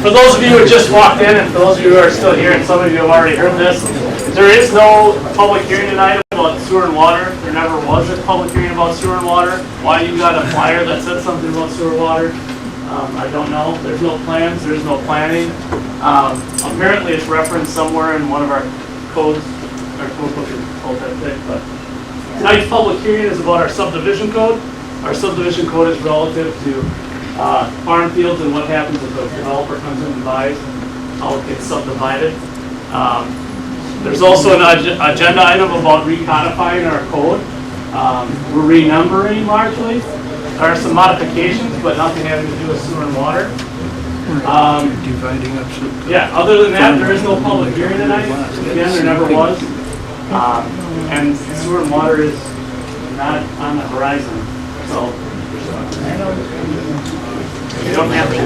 For those of you who just walked in, and for those of you who are still here, and some of you have already heard this, there is no public hearing tonight about sewer and water. There never was a public hearing about sewer and water. Why you got a flyer that said something about sewer and water, I don't know. There's no plans, there's no planning. Apparently it's referenced somewhere in one of our codes. Our code book is called that thick, but tonight's public hearing is about our subdivision code. Our subdivision code is relative to farm fields and what happens if a developer comes in and buys and how it gets subdivided. There's also an agenda item about recodifying our code. We're renumbering largely. There are some modifications, but nothing having to do with sewer and water. Dividing up. Yeah, other than that, there is no public hearing tonight. Again, there never was. And sewer and water is not on the horizon. So, you don't have to.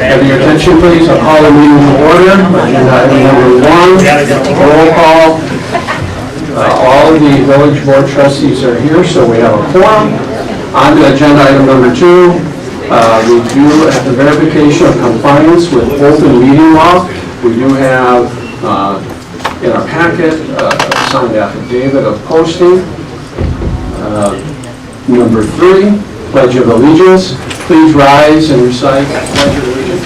Have your attention, please. I'll call the meeting to order. Agenda item number 1, roll call. All of the village board trustees are here, so we have a quorum. On to agenda item number 2, review at the verification of compliance with open meeting law. We do have in our packet a signed affidavit of posting. Number 3, Pledge of Allegiance. Please rise and recite Pledge of Allegiance.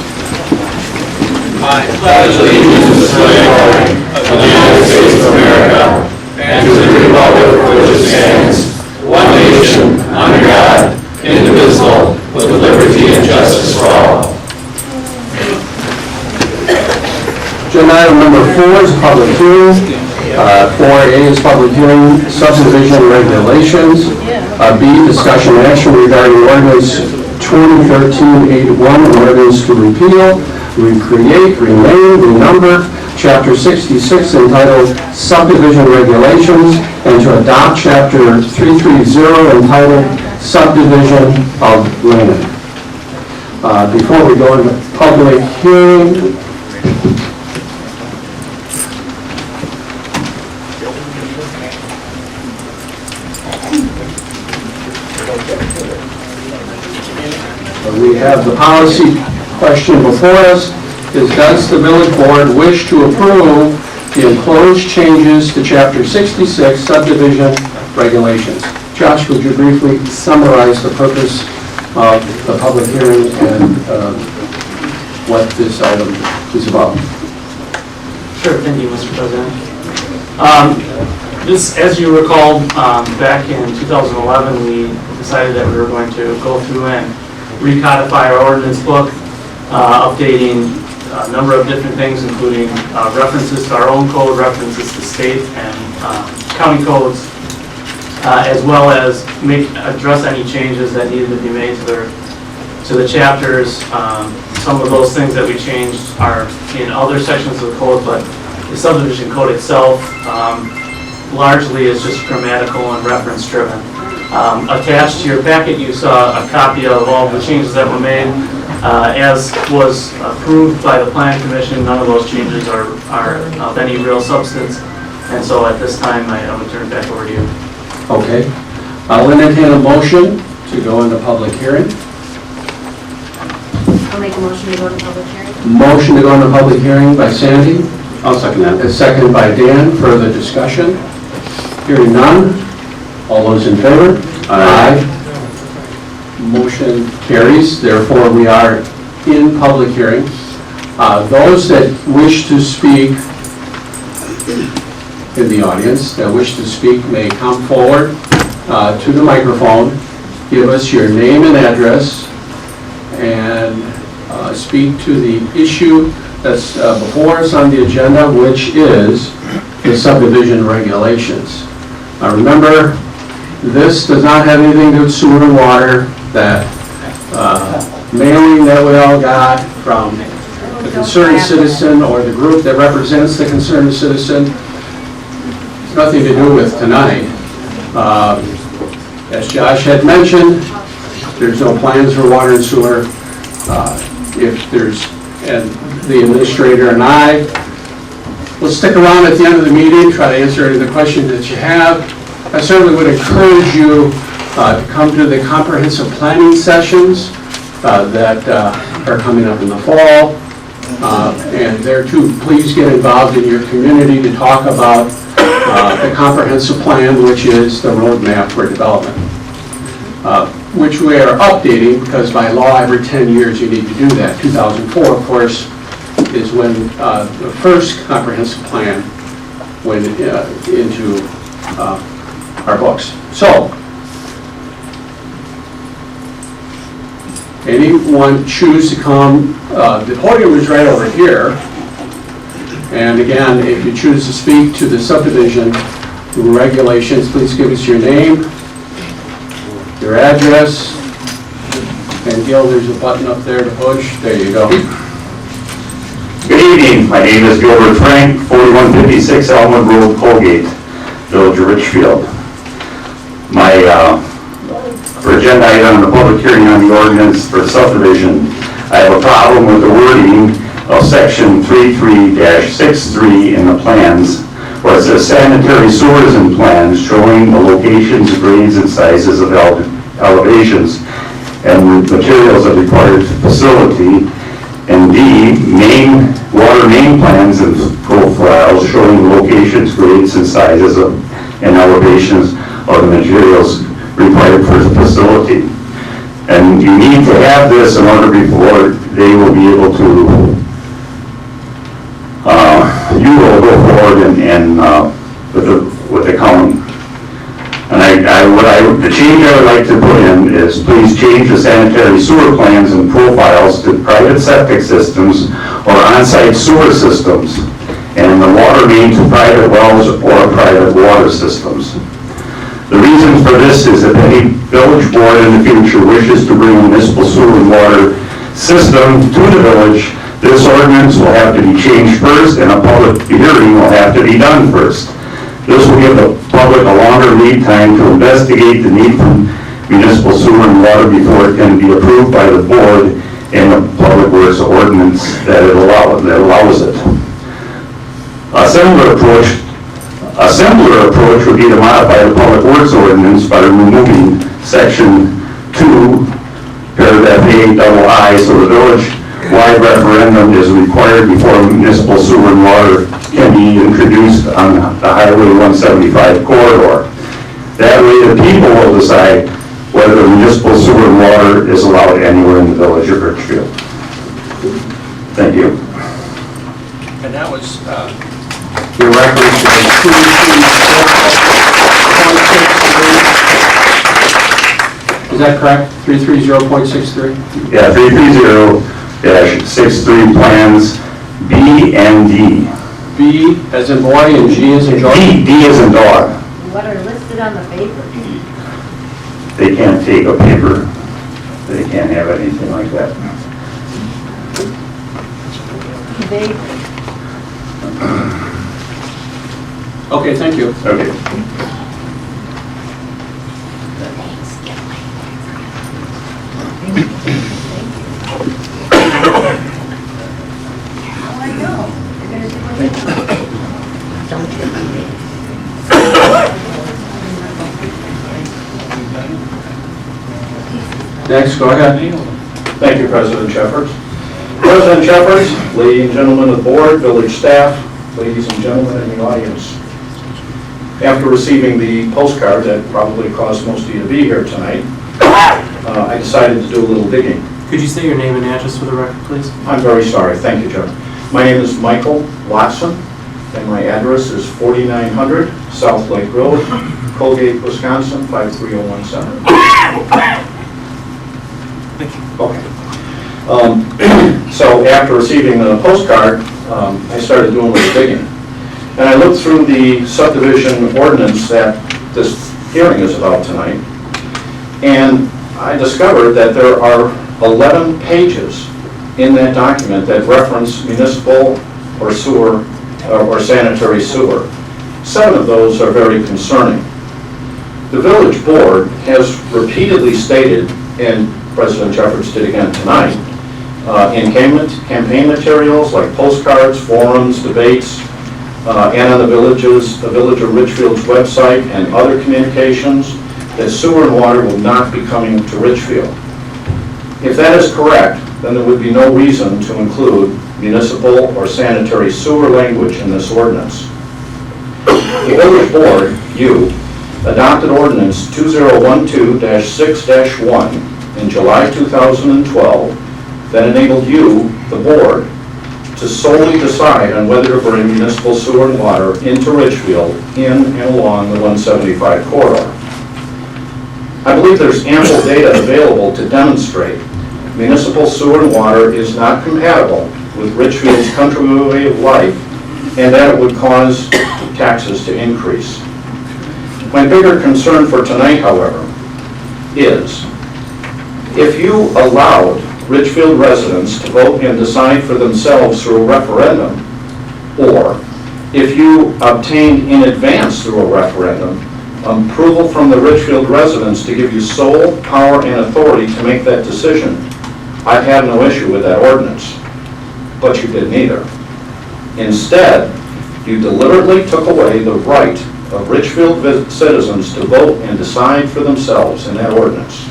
I pledge allegiance to the flag of the United States of America and to the republic for which it stands, one nation, under God, indivisible, with liberty and justice for all. Agenda item number 4 is public hearing. 4A is public hearing, subdivision regulations. B, discussion and action regarding ordinance 2013-81, an ordinance to repeal, recreate, rename, renumber Chapter 66 entitled Subdivision Regulations, and to adopt Chapter 330 entitled Subdivision of Land. Before we go into public hearing, we have the policy question before us. Does the village board wish to approve the enclosed changes to Chapter 66 subdivision regulations? Josh, would you briefly summarize the purpose of the public hearing and what this item is about? Sure, thank you, Mr. President. This, as you recall, back in 2011, we decided that we were going to go through and recodify our ordinance book, updating a number of different things, including references to our own code, references to state and county codes, as well as address any changes that needed to be made to the chapters. Some of those things that we changed are in other sections of the code, but the subdivision code itself largely is just grammatical and reference driven. Attached to your packet, you saw a copy of all the changes that were made. As was approved by the Planning Commission, none of those changes are of any real substance. And so at this time, I would turn it back over to you. Okay. I'll entertain a motion to go into public hearing. I'll make a motion to go to public hearing. Motion to go into public hearing by Sandy. I'll second that. A second by Dan. Further discussion? Hearing none. All those in favor? Aye. Motion carries. Therefore, we are in public hearing. Those that wish to speak in the audience, that wish to speak, may come forward to the microphone, give us your name and address, and speak to the issue that's before us on the agenda, which is the subdivision regulations. Remember, this does not have anything to do with sewer and water. That mailing that we all got from the concerned citizen or the group that represents the concerned citizen has nothing to do with tonight. As Josh had mentioned, there's no plans for water and sewer. And the administrator and I We'll stick around at the end of the meeting, try to answer any of the questions that you have. I certainly would encourage you to come to the comprehensive planning sessions that are coming up in the fall. And there too, please get involved in your community to talk about the comprehensive plan, which is the roadmap for development, which we are updating because by law every 10 years you need to do that. 2004, of course, is when the first comprehensive plan went into our books. So, anyone choose to come? The podium is right over here. And again, if you choose to speak to the subdivision regulations, please give us your name, your address, and Gil, there's a button up there to push. There you go. Good evening, my name is Gilbert Frank, 4156 Elmwood Road, Colgate, Village of Richfield. My agenda item on the public hearing on the ordinance for subdivision, I have a problem with the wording of section 33-63 in the plans, where it says sanitary sewers and plans showing the locations, grades, and sizes of elevations and materials of required facility. And D, water main plans and profiles showing locations, grades, and sizes of, and elevations of the materials required for the facility. And you need to have this in order before they will be able to, you will go forward and with the county. And the change I would like to put in is please change the sanitary sewer plans and profiles to private septic systems or on-site sewer systems, and the water main to private wells or private water systems. The reason for this is if any village board in the future wishes to bring a municipal sewer and water system to the village, this ordinance will have to be changed first and a public hearing will have to be done first. This will give the public a longer lead time to investigate the need for municipal sewer and water before it can be approved by the board in the public works ordinance that allows it. A similar approach would be to modify the public works ordinance by removing section 2, paragraph A, so the village-wide referendum is required before municipal sewer and water can be introduced on the Highway 175 corridor. That way the people will decide whether municipal sewer and water is allowed anywhere in the village of Richfield. Thank you. And that was your reference to 330.63. Is that correct? 330.63? Yeah, 330-63 plans B and D. B as in boy and G as in dog? D as in dog. What are listed on the paper? They can't take a paper. They can't have anything like that. They, Okay, thank you. Okay. how I know? You're gonna do it. Don't get me. Next, go ahead. Thank you, President Jeffers. President Jeffers, ladies and gentlemen of the board, village staff, ladies and gentlemen in the audience. After receiving the postcard that probably caused most of you to be here tonight, I decided to do a little digging. Could you say your name and address for the record, please? I'm very sorry. Thank you, Jeff. My name is Michael Watson, and my address is 4900 South Lake Road, Colgate, Wisconsin, 53017. Thank you. Okay. So after receiving the postcard, I started doing a little digging. And I looked through the subdivision ordinance that this hearing is about tonight, and I discovered that there are 11 pages in that document that reference municipal or sewer or sanitary sewer. 7 of those are very concerning. The village board has repeatedly stated, and President Jeffers did again tonight, in campaign materials like postcards, forums, debates, and on the Village of Richfield's website and other communications that sewer and water will not be coming to Richfield. If that is correct, then there would be no reason to include municipal or sanitary sewer language in this ordinance. The Village Board, you, adopted Ordinance 2012-6-1 in July 2012 that enabled you, the Board, to solely decide on whether to bring municipal sewer and water into Richfield in and along the 175 corridor. I believe there's ample data available to demonstrate municipal sewer and water is not compatible with Richfield's country way of life, and that it would cause taxes to increase. My bigger concern for tonight, however, is if you allowed Richfield residents to vote and decide for themselves through a referendum, or if you obtained in advance through a referendum approval from the Richfield residents to give you sole power and authority to make that decision, I'd have no issue with that ordinance. But you did neither. Instead, you deliberately took away the right of Richfield citizens to vote and decide for themselves in that ordinance.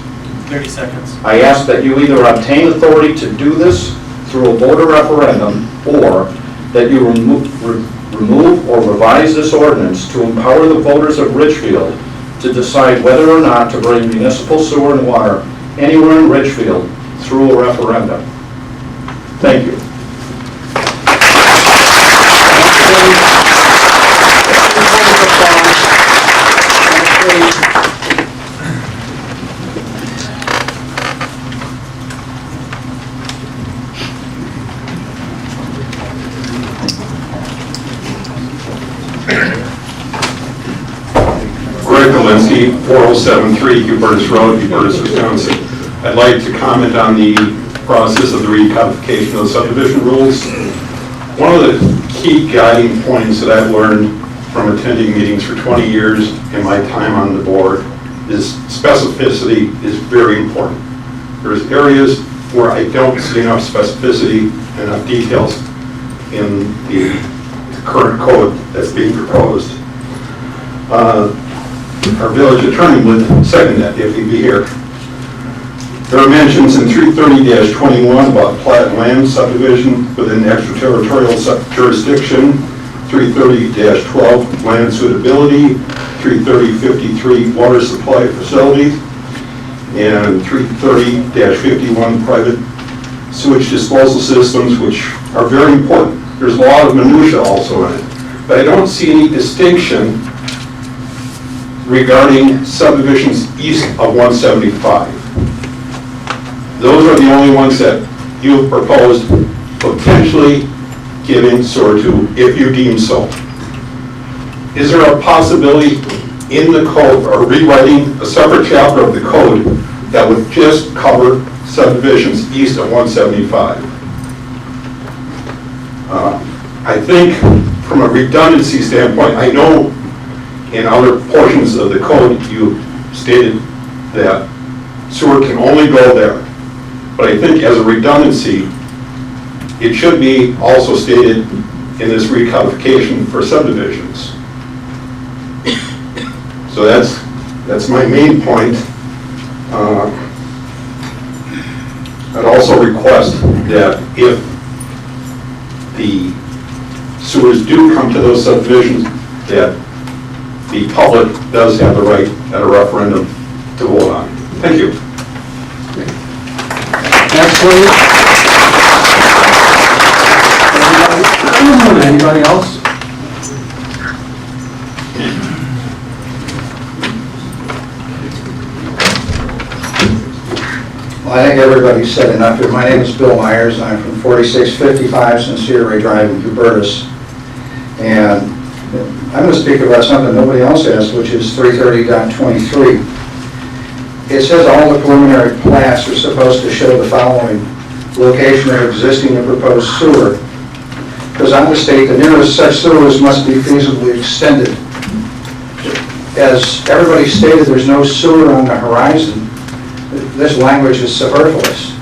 30 seconds. I ask that you either obtain authority to do this through a voter referendum, or that you remove or revise this ordinance to empower the voters of Richfield to decide whether or not to bring municipal sewer and water anywhere in Richfield through a referendum. Thank you. Greg Galinsky, 4073 Hubertus Road, Hubertus, Wisconsin. I'd like to comment on the process of the recodification of the subdivision rules. One of the key guiding points that I've learned from attending meetings for 20 years in my time on the board is specificity is very important. There's areas where I don't see enough specificity, enough details in the current code that's being proposed. Our village attorney would second that if he'd be here. There are mentions in 330-21 about plat and land subdivision within extraterritorial jurisdiction, 330-12 land suitability, 330-53 water supply facilities, and 330-51 private sewage disposal systems, which are very important. There's a lot of minutia also in it, but I don't see any distinction regarding subdivisions east of 175. Those are the only ones that you have proposed potentially giving sewer to, if you deem so. Is there a possibility in the code or rewriting a separate chapter of the code that would just cover subdivisions east of 175? I think from a redundancy standpoint, I know in other portions of the code you stated that sewer can only go there. But I think as a redundancy, it should be also stated in this recodification for subdivisions. So that's my main point. I'd also request that if the sewers do come to those subdivisions, that the public does have the right at a referendum to vote on. Thank you. Next, please. Anybody else? Well, I think everybody said enough here. My name is Bill Myers. I'm from 4655 Sincere Ray Drive in Hubertus. And I'm going to speak about something nobody else has, which is 330.23. It says all the preliminary plats are supposed to show the following: location of existing and proposed sewer. Because on the state, the nearest such sewers must be feasibly extended. As everybody stated, there's no sewer on the horizon. This language is superfluous.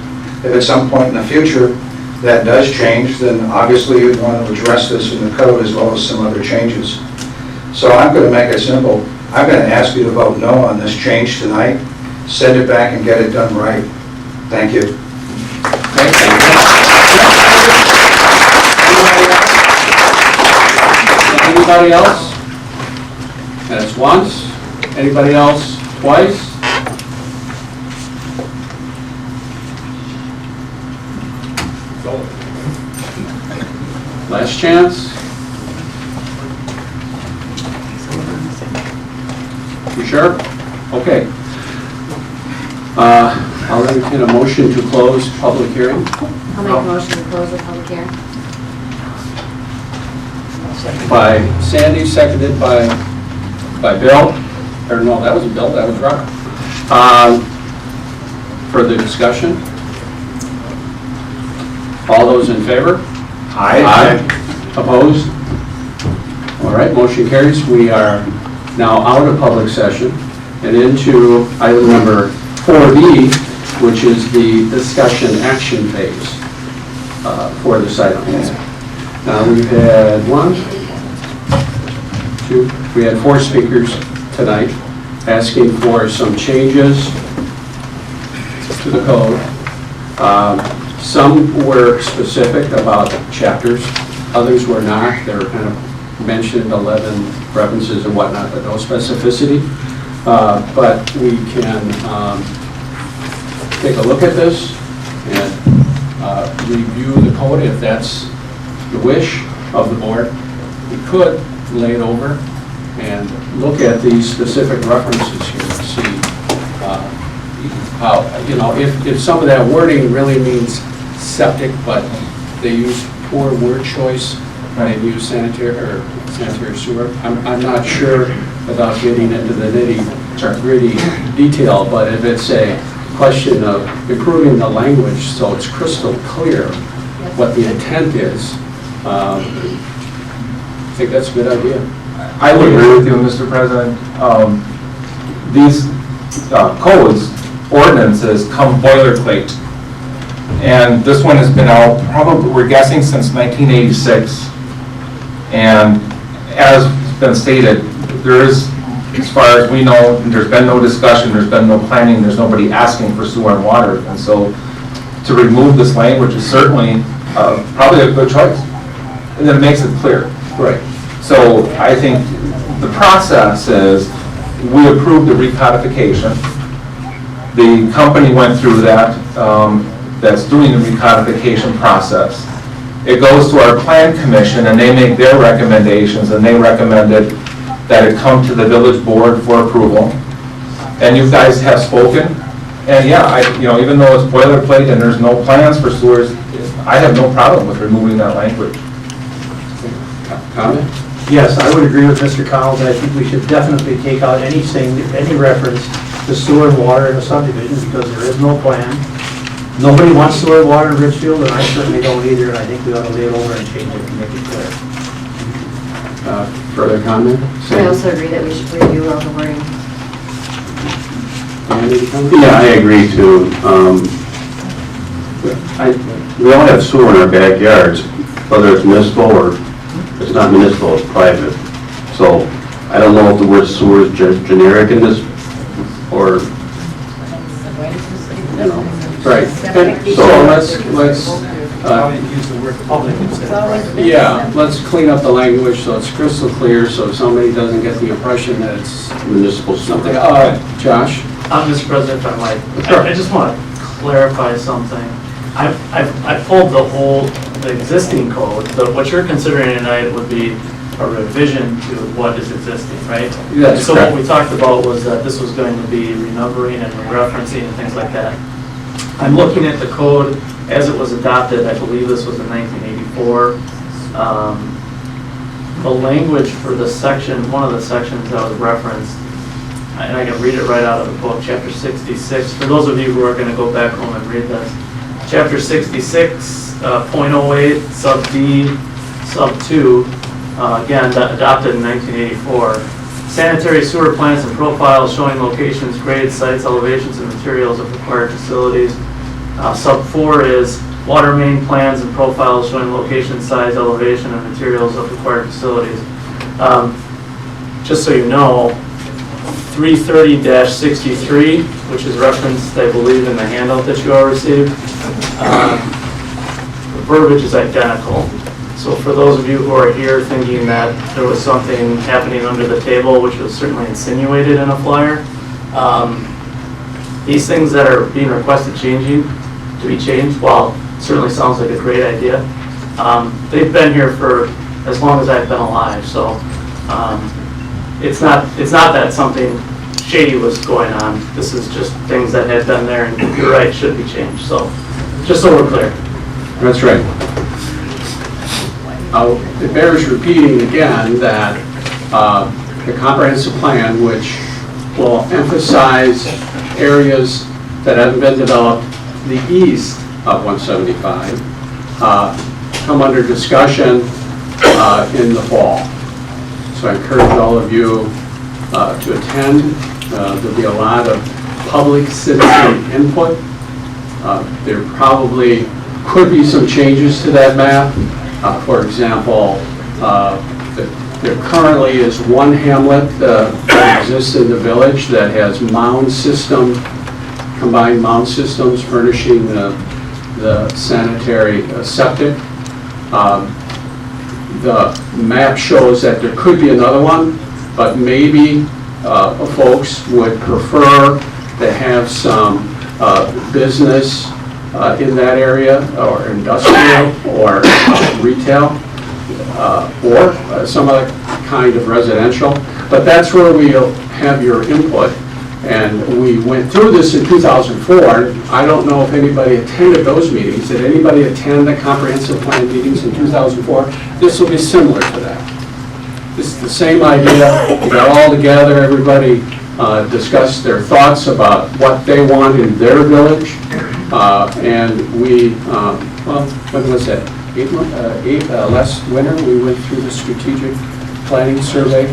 If at some point in the future that does change, then obviously you'd want to address this in the code as well as some other changes. So I'm going to make it simple. I'm going to ask you to vote no on this change tonight, send it back and get it done right. Thank you. Anybody else? That's once. Anybody else? Twice? Last chance. You sure? Okay. I'll entertain a motion to close public hearing. I'll make a motion to close the public hearing. By Sandy, seconded by Bill. Or no, that wasn't Bill, that was Robert. Further discussion? All those in favor? Aye. Opposed? All right, motion carries. We are now out of public session and into item number 4B, which is the discussion action phase for this item. We've had we had 4 speakers tonight asking for some changes to the code. Some were specific about chapters, others were not. They were kind of mentioned 11 references and whatnot, but no specificity. But we can take a look at this and review the code if that's the wish of the board. We could lay it over and look at these specific references here to see how, if some of that wording really means septic, but they use poor word choice and use sanitary sewer. I'm not sure without getting into the nitty-gritty detail, but if it's a question of improving the language so it's crystal clear what the intent is, I think that's a good idea. I would agree with you, Mr. President. These codes, ordinances come boilerplate. And this one has been out probably, we're guessing, since 1986. And as has been stated, there is, as far as we know, there's been no discussion, there's been no planning, there's nobody asking for sewer and water. And so to remove this language is certainly probably a good choice. And then it makes it clear. Right. So I think the process is we approved the recodification. The company went through that, that's doing the recodification process. It goes to our plan commission and they make their recommendations, and they recommended that it come to the village board for approval. And you guys have spoken, and yeah, even though it's boilerplate and there's no plans for sewers, I have no problem with removing that language. Comment? Yes, I would agree with Mr. Collins. I think we should definitely take out any reference to sewer and water in a subdivision, because there is no plan. Nobody wants sewer and water in Richfield, and I certainly don't either, and I think we ought to lay it over and change it to make it clear. Further comment? I also agree that we should review all the wording. Yeah, I agree too. We all have sewer in our backyards, whether it's municipal or it's not municipal, it's private. So I don't know if the word sewer is generic in this, or, Right. So let's Use the word public instead of private. yeah, let's clean up the language so it's crystal clear, so somebody doesn't get the impression that it's municipal something. sewer. Josh? Mr. President, if I might, Sure. I just want to clarify something. I pulled the existing code, but what you're considering tonight would be a revision to what is existing, right? That's So correct. what we talked about was that this was going to be renumbering and referencing and things like that. I'm looking at the code as it was adopted. I believe this was in 1984. The language for the section, one of the sections that was referenced, and I can read it right out of the book, chapter 66. For those of you who are going to go back home and read this, chapter 66, .08, sub D, sub 2, again, adopted in 1984. Sanitary sewer plants and profiles showing locations, grades, sites, elevations, and materials of required facilities. Sub 4 is water main plans and profiles showing location, size, elevation, and materials of required facilities. Just so you know, 330-63, which is referenced, I believe, in the handout that you all received, the verbiage is identical. So for those of you who are here thinking that there was something happening under the table, which was certainly insinuated in a flyer, these things that are being requested to be changed, while certainly sounds like a great idea, they've been here for as long as I've been alive, so it's not that something shady was going on. This is just things that had been there, and you're right, should be changed. So just so we're clear. That's right. It bears repeating again that the comprehensive plan, which will emphasize areas that haven't been developed the east of 175, come under discussion in the fall. So I encourage all of you to attend. There'll be a lot of public citizen input. There probably could be some changes to that map. For example, there currently is one hamlet that exists in the village that has combined mound systems furnishing the sanitary septic. The map shows that there could be another one, but maybe folks would prefer to have some business in that area, or industrial, or retail, or some other kind of residential. But that's where we'll have your input. And we went through this in 2004. I don't know if anybody attended those meetings. Did anybody attend the comprehensive plan meetings in 2004? This will be similar to that. This is the same idea. We got all together, everybody discussed their thoughts about what they want in their village. And we, well, when was that? Last winter, we went through the strategic planning survey.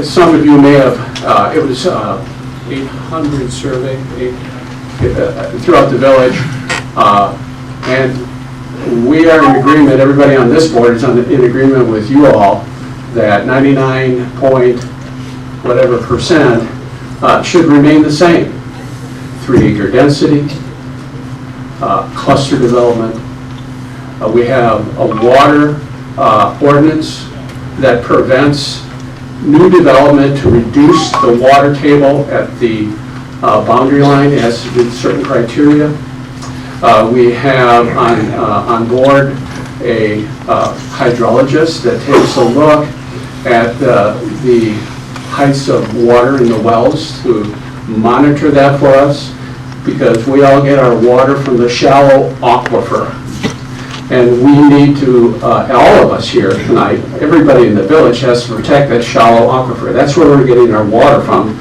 Some of you may have, it was 800 survey throughout the village. And we are in agreement, everybody on this board is in agreement with you all, that 99 point whatever percent should remain the same. 3-acre density, cluster development. We have a water ordinance that prevents new development to reduce the water table at the boundary line as with certain criteria. We have on board a hydrologist that takes a look at the heights of water in the wells to monitor that for us, because we all get our water from the shallow aquifer. And we need to, all of us here tonight, everybody in the village has to protect that shallow aquifer. That's where we're getting our water from.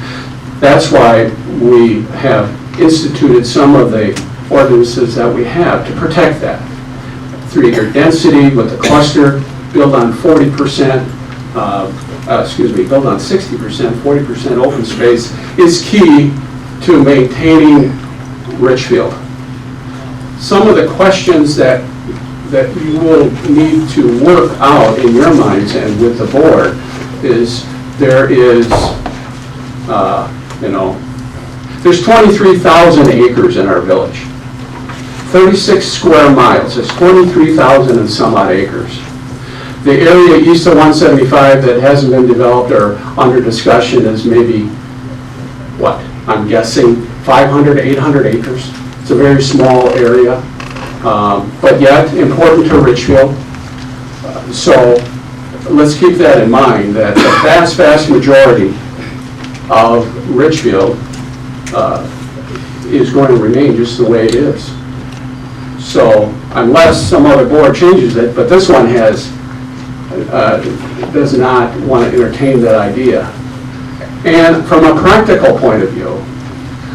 That's why we have instituted some of the ordinances that we have to protect that. 3-acre density with the cluster, build on 40%, build on 60%, 40% open space is key to maintaining Richfield. Some of the questions that you will need to work out in your minds and with the board is there is, there's 23,000 acres in our village. 36 square miles, it's 23,000 and some odd acres. The area east of 175 that hasn't been developed or under discussion is maybe, what, I'm guessing 500 to 800 acres. It's a very small area, but yet important to Richfield. So let's keep that in mind, that the vast, vast majority of Richfield is going to remain just the way it is. So unless some other board changes it, but this one does not want to entertain that idea. And from a practical point of view,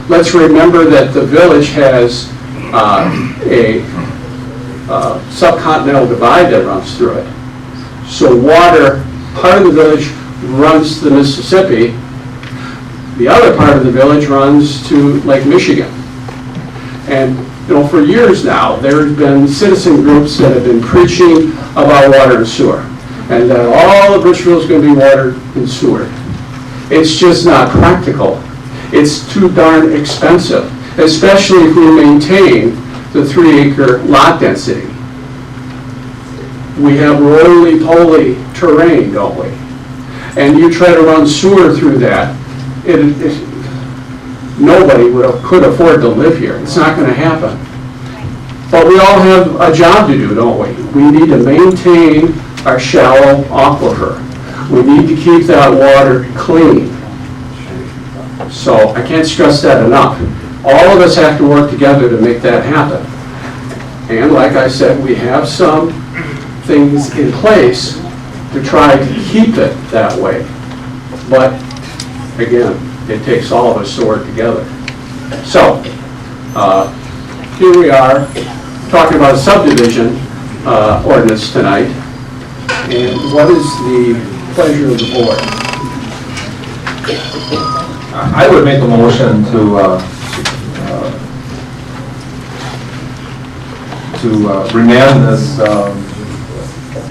let's remember that the village has a subcontinental divide that runs through it. So water, part of the village runs to the Mississippi, the other part of the village runs to Lake Michigan. And for years now, there's been citizen groups that have been preaching about water and sewer, and that all of Richfield is going to be water and sewer. It's just not practical. It's too darn expensive, especially if we maintain the 3-acre lot density. We have roly-poly terrain, don't we? And you try to run sewer through that, nobody could afford to live here. It's not going to happen. But we all have a job to do, don't we? We need to maintain our shallow aquifer. We need to keep that water clean. So I can't stress that enough. All of us have to work together to make that happen. And like I said, we have some things in place to try to keep it that way. But again, it takes all of us to work together. So, here we are, talking about a subdivision ordinance tonight. And what is the pleasure of the board? I would make a motion to remand this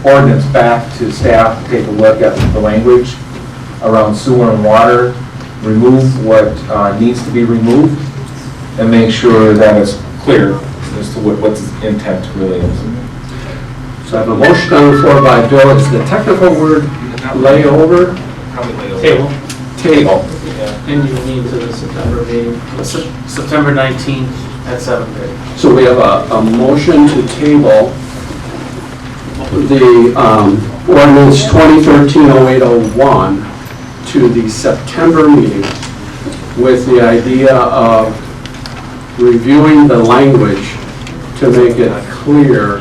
ordinance back to staff to take a look at the language around sewer and water, remove what needs to be removed, and make sure that it's clear as to what its intent really is. So I have a motion on the floor by Bill. Is the technical word layover? Table. Table. And you need to the September meeting, September 19th at 7:30. So we have a motion to table the ordinance 2013-0801 to the September meeting with the idea of reviewing the language to make it clear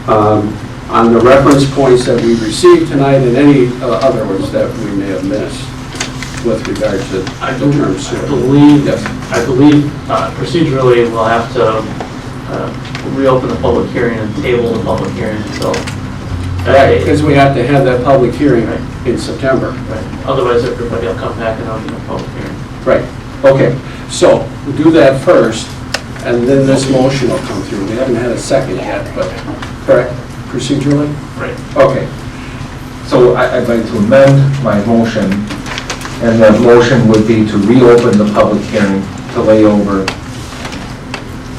on the reference points that we received tonight and any other ones that we may have missed with regard to the term sewer. I believe procedurally we'll have to reopen the public hearing and table the public hearing until that Right, date. because we have to have that public hearing in September. Right. Otherwise, everybody will come back and open the public hearing. Right, okay. So we'll do that first, and then this motion will come through. We haven't had a second yet, but, correct, procedurally? Right. Okay. So I'd like to amend my motion, and that motion would be to reopen the public hearing to lay over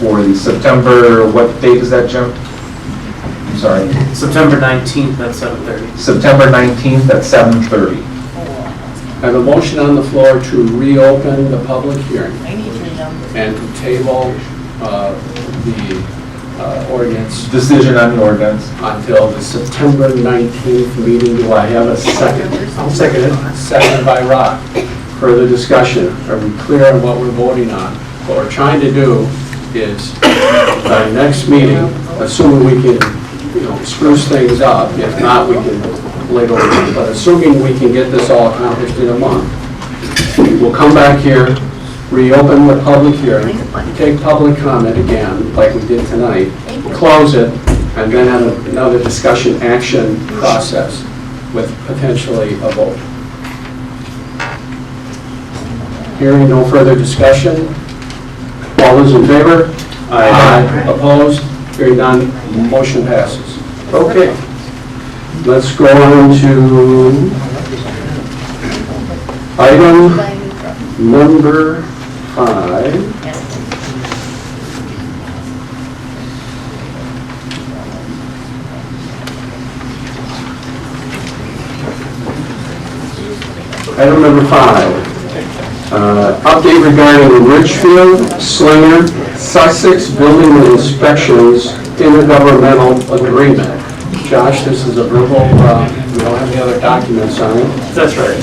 for the September, what date is that, Jim? I'm sorry, September 19th at 7:30. September 19th at 7:30. I have a motion on the floor to reopen the public hearing and to table the ordinance Decision on the ordinance. until the September 19th meeting. Do I have a second? I'll second it. Second by Rock. Further discussion. Are we clear on what we're voting on? What we're trying to do is, by next meeting, assuming we can, spruce things up, if not, we can lay it over. But assuming we can get this all accomplished in a month, we'll come back here, reopen the public hearing, take public comment again, like we did tonight, close it, and then have another discussion action process with potentially a vote. Hearing no further discussion, all those in favor? Aye. Opposed? Hearing none, motion passes. Okay, let's go on to item number 5. Item number 5. Update regarding Richfield, Slinger, Sussex Building and Inspections Intergovernmental Agreement. Josh, this is a verbal, we don't have any other documents on it. That's right.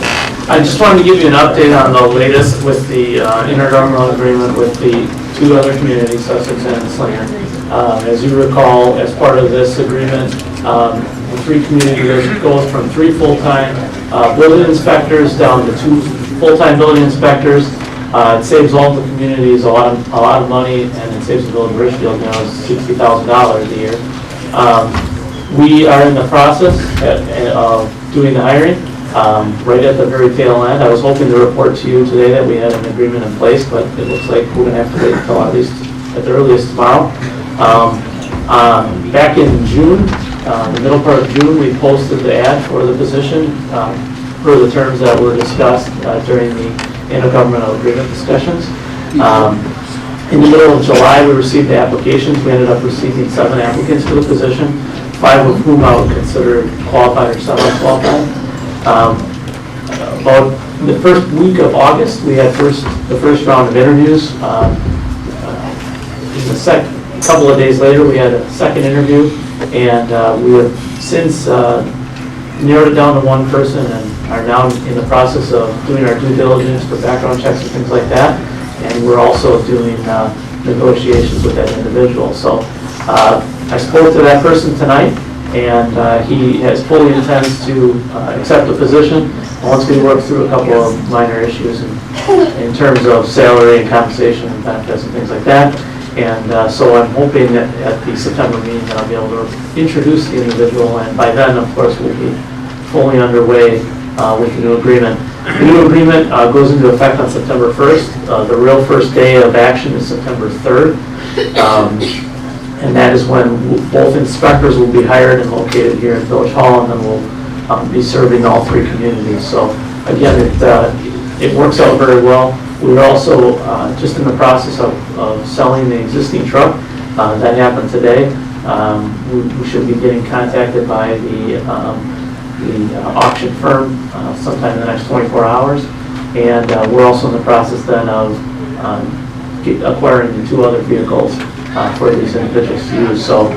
I just wanted to give you an update on the latest with the intergovernmental agreement with the two other communities, Sussex and Slinger. As you recall, as part of this agreement, the three communities goes from 3 full-time building inspectors down to 2 full-time building inspectors. It saves all the communities a lot of money, and it saves the village of Richfield, $60,000 a year. We are in the process of doing the hiring, right at the very tail end. I was hoping to report to you today that we had an agreement in place, but it looks like we're going to have to wait until at least at the earliest tomorrow. Back in June, the middle part of June, we posted the ad for the position per the terms that were discussed during the intergovernmental agreement discussions. In the middle of July, we received the applications. We ended up receiving 7 applicants for the position, 5 of whom I would consider qualified or semi-qualified. About the first week of August, we had the first round of interviews. A couple of days later, we had a second interview, and we have since narrowed it down to one person and are now in the process of doing our due diligence for background checks and things like that. And we're also doing negotiations with that individual. So I spoke to that person tonight, and he has fully intends to accept the position once we work through a couple of minor issues in terms of salary and compensation and benefits and things like that. And so I'm hoping that at the September meeting that I'll be able to introduce the individual, and by then, of course, we'll be fully underway with the new agreement. The new agreement goes into effect on September 1st. The real first day of action is September 3rd. And that is when both inspectors will be hired and located here in Village Hall, and then we'll be serving all 3 communities. So again, it works out very well. We're also just in the process of selling the existing truck. That happened today. We should be getting contacted by the auction firm sometime in the next 24 hours. And we're also in the process then of acquiring the 2 other vehicles for these individuals to use. So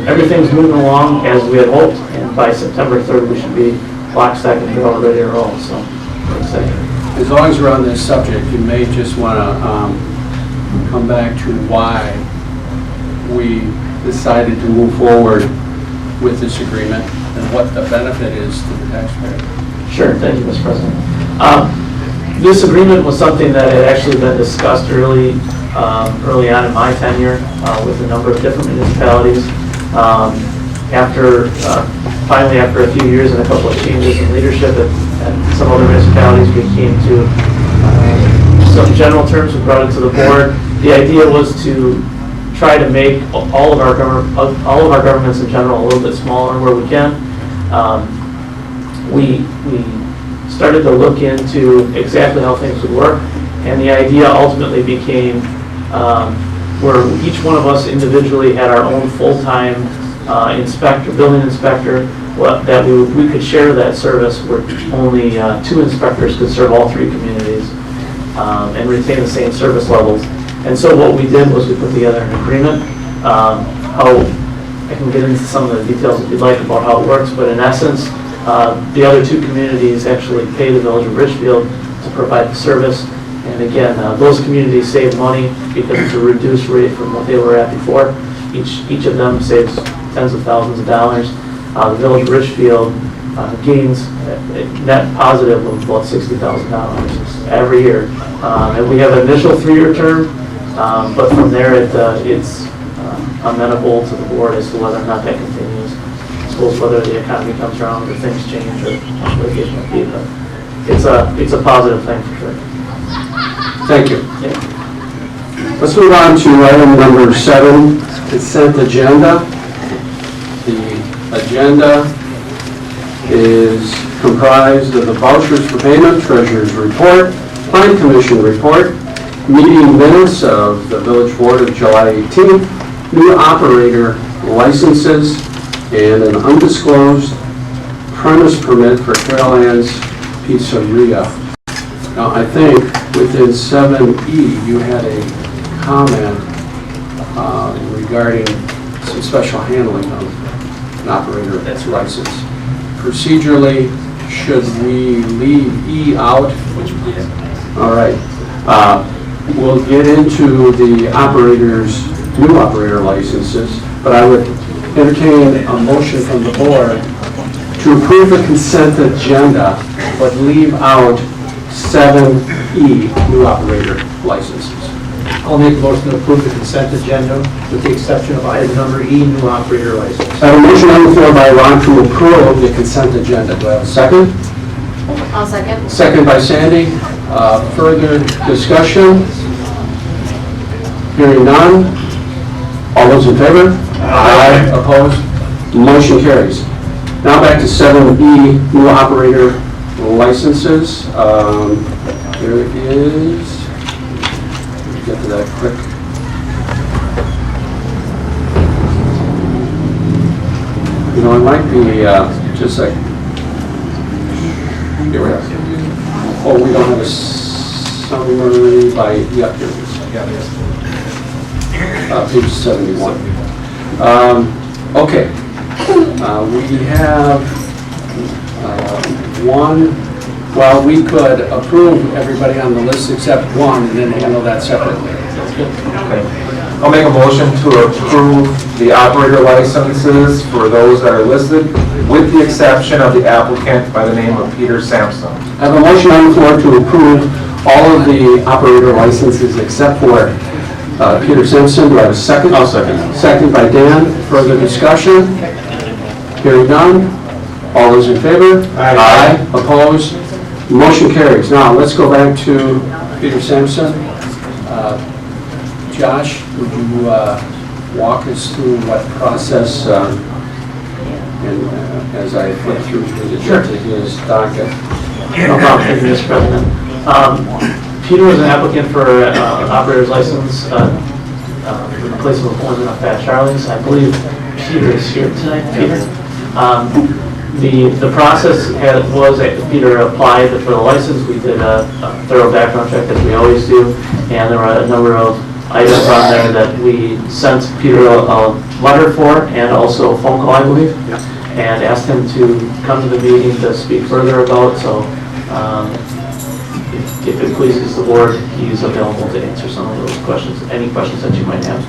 everything's moving along as we had hoped, and by September 3rd we should be lock, stock, and barrel ready to roll. So we're excited. As long as we're on this subject, you may just want to come back to why we decided to move forward with this agreement and what the benefit is to the taxpayer. Sure, thank you, Mr. President. This agreement was something that had actually been discussed early on in my tenure with a number of different municipalities. Finally, after a few years and a couple of changes in leadership at some other municipalities, we came to some general terms. We brought it to the board. The idea was to try to make all of our governments in general a little bit smaller where we can. We started to look into exactly how things would work, and the idea ultimately became where each one of us individually had our own full-time building inspector, that we could share that service where only 2 inspectors could serve all 3 communities and retain the same service levels. And so what we did was we put together an agreement. I can get into some of the details if you'd like about how it works, but in essence, the other 2 communities actually pay the Village of Richfield to provide the service. And again, those communities save money because it's a reduced rate from what they were at before. Each of them saves tens of thousands of dollars. The Village of Richfield gains a net positive of about $60,000 every year. And we have an initial 3-year term, but from there it's amenable to the board as to whether or not that continues. I suppose whether the economy comes around or things change or litigation might be, but it's a positive thing for sure. Thank you. Yeah. Let's move on to item number 7, consent agenda. The agenda is comprised of the vouchers for payment, treasurer's report, plan commission report, meeting minutes of the village board of July 18th, new operator licenses, and an undisclosed premise permit for Traillands Pizzeria. Now, I think within 7E, you had a comment regarding some special handling of an operator license. Procedurally, should we leave E out? All right. We'll get into the new operator licenses, but I would entertain a motion from the board to approve the consent agenda, but leave out 7E, new operator licenses. I'll make a motion to approve the consent agenda with the exception of item number E, new operator license. I have a motion on the floor by Ron to approve the consent agenda. Do I have a second? I'll second. Second by Sandy. Further discussion? Hearing none. All those in favor? Aye. Opposed? Motion carries. Now back to 7E, new operator licenses. There is, let me get to that quick. You know, it might be just like, here we are. Oh, we don't have a summary by, yeah, here it is. Page 71. Okay. We have one, well, we could approve everybody on the list except one and then handle that separately. Okay. I'll make a motion to approve the operator licenses for those that are listed, with the exception of the applicant by the name of Peter Sampson. I have a motion on the floor to approve all of the operator licenses except for Peter Simpson. Do I have a second? I'll second. Second by Dan. Further discussion? Hearing none. All those in favor? Aye. Opposed? Motion carries. Now, let's go back to Peter Sampson. Josh, would you walk us through what process, and as I flip through his docket? No problem, thank you, Mr. President. Peter was an applicant for operator's license in place of a foreman up at Charlie's. I believe Peter is here tonight. Peter. The process was that Peter applied for the license. We did a thorough background check as we always do, and there were a number of items on there that we sent Peter a letter for and also a phone call, I believe, and asked him to come to the meeting to speak further about. So if it pleases the board, he's available to answer some of those questions, any questions that you might have.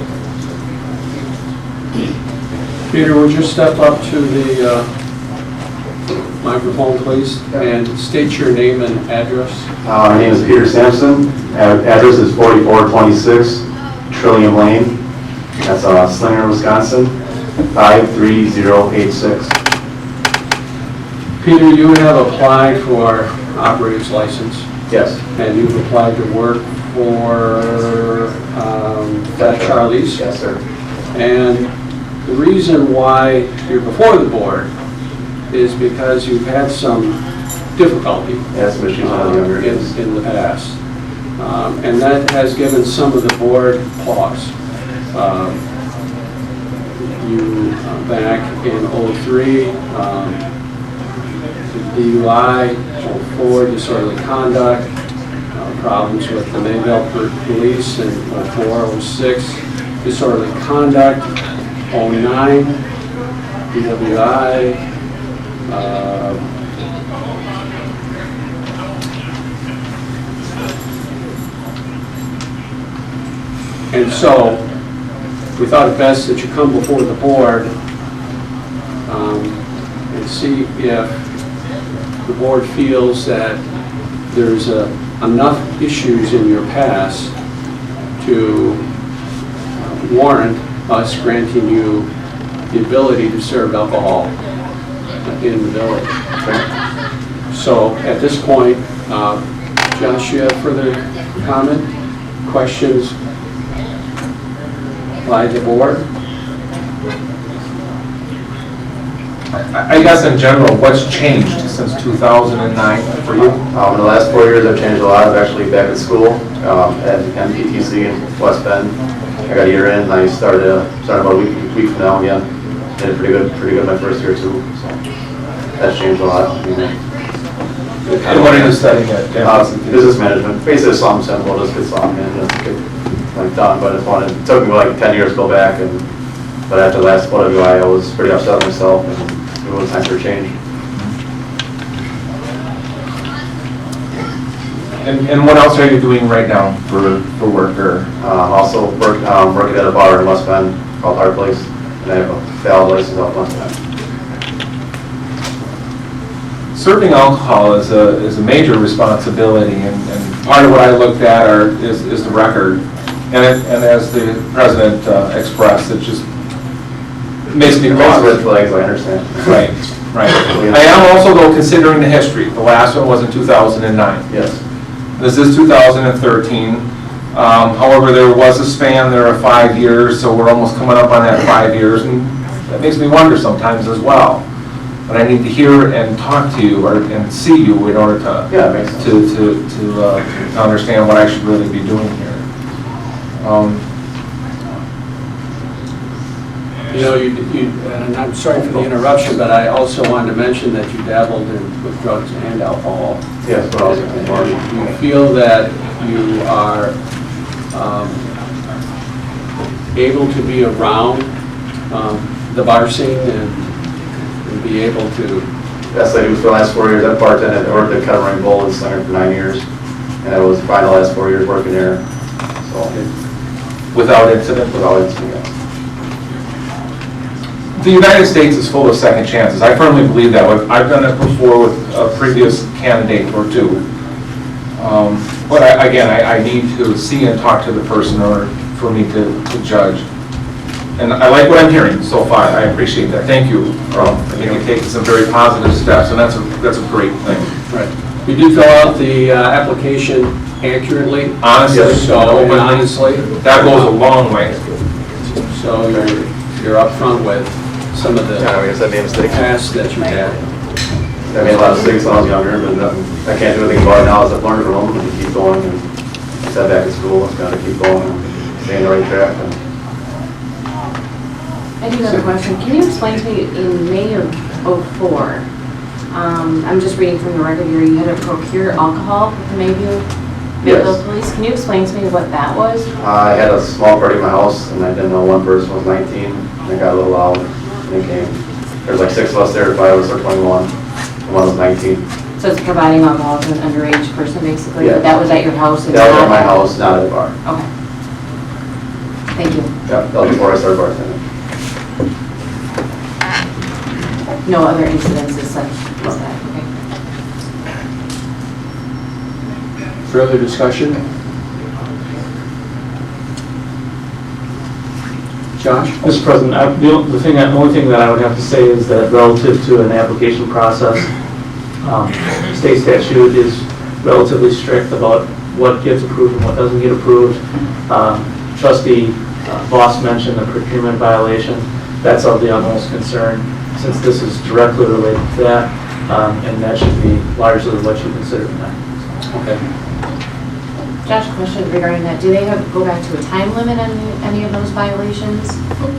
Peter, would you step up to the microphone, please, and state your name and address? My name is Peter Sampson. Address is 4426 Trillium Lane. That's Slinger, Wisconsin, 53086. Peter, you have applied for operator's license, Yes. and you've applied to work for Fat Charlie's. Yes, sir. And the reason why you're before the board is because you've had some difficulty Yes, issues on the younger kids. in the past. And that has given some of the board pause. You, back in '03, DUI, '04, disorderly conduct, problems with the Mayville Police in '04, '06, disorderly conduct, '09, DWI, and so we thought it best that you come before the board and see if the board feels that there's enough issues in your past to warrant us granting you the ability to serve alcohol in the village. So at this point, Josh, you have further comment, questions by the board? I guess in general, what's changed since 2009 for you? In the last 4 years, I've changed a lot. I'm actually back at school at MPTC in West Bend. I got a year in, and I started about a week from now again. Did pretty good my first year too. So that's changed a lot. And what are you studying at? Business management. Basically, something simple, just get something in, just get like done. But it's fun. It took me like 10 years to go back, but after the last WI, I was pretty upset with myself, and it was time for a change. And what else are you doing right now for work? Or Also working at a bar in West Bend called Our Place, and I have a valid license out West Bend. serving alcohol is a major responsibility, and part of what I looked at is the record. And as the president expressed, it just makes me pause. Red flags, I understand. Right. I am also, though, considering the history. The last one was in 2009. Yes. This is 2013. However, there was a span there of 5 years, so we're almost coming up on that 5 years, and that makes me wonder sometimes as well. But I need to hear and talk to you and see you in order to Yeah, it makes sense. to understand what I should really be doing here. You know, and I'm sorry for the interruption, but I also wanted to mention that you dabbled with drugs and alcohol. Yes, but also, Do you feel that you are able to be around the bar scene and be able to? yes, I do for the last 4 years. I bartended, I worked at Catamaran Bowl in Slinger for 9 years, and I was fine the last 4 years working there, so, Without incident? without incident, yes. The United States is full of second chances. I firmly believe that. I've done it before with a previous candidate or two. But again, I need to see and talk to the person in order for me to judge. And I like what I'm hearing so far. I appreciate that. Thank you. I think you're taking some very positive steps, and that's a great thing. Right. You did fill out the application accurately? Honestly, So, and honestly? that goes a long way. So you're upfront with some of the Yeah, I guess I made a mistake. past that you had. I made a lot of mistakes when I was younger, but I can't do anything about it now as I've learned from them, and keep going, and I said back in school, I've got to keep going and stay on the right track. And I do have a question. Can you explain to me, in May of '04, I'm just reading from the record here, you had to procure alcohol with the Mayville Yes. Police. Can you explain to me what that was? I had a small party at my house, and I didn't know one person was 19, and it got a little loud, and they came. There was like 6 of us there, 5 of us are 21, and one was 19. So it's providing alcohol to an underage person, basically? Yeah. But that was at your house? and That was not at my house, not at a bar. Okay. Thank you. Yeah, that was before I started bartending. No other incidences such as that? Okay. Further discussion? Josh? Mr. President, the only thing that I would have to say is that relative to an application process, state statute is relatively strict about what gets approved and what doesn't get approved. Trustee Voss mentioned the procurement violation. That's of the utmost concern, since this is directly related to that, and that should be largely what you consider tonight. Okay. Josh, question regarding that. Do they go back to a time limit on any of those violations?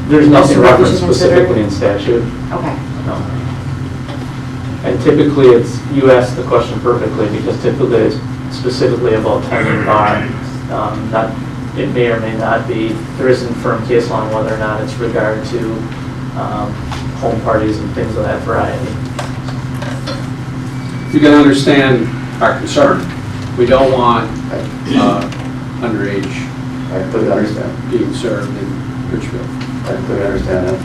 There's nothing Is that what we referenced should consider? specifically in statute. Okay. No. And typically, you asked the question perfectly, because typically it's specifically about tending bar. It may or may not be, there isn't firm case law on whether or not it's regard to home parties and things of that variety. You can understand our concern. We don't want underage I completely understand. being served in Richfield. I completely understand that.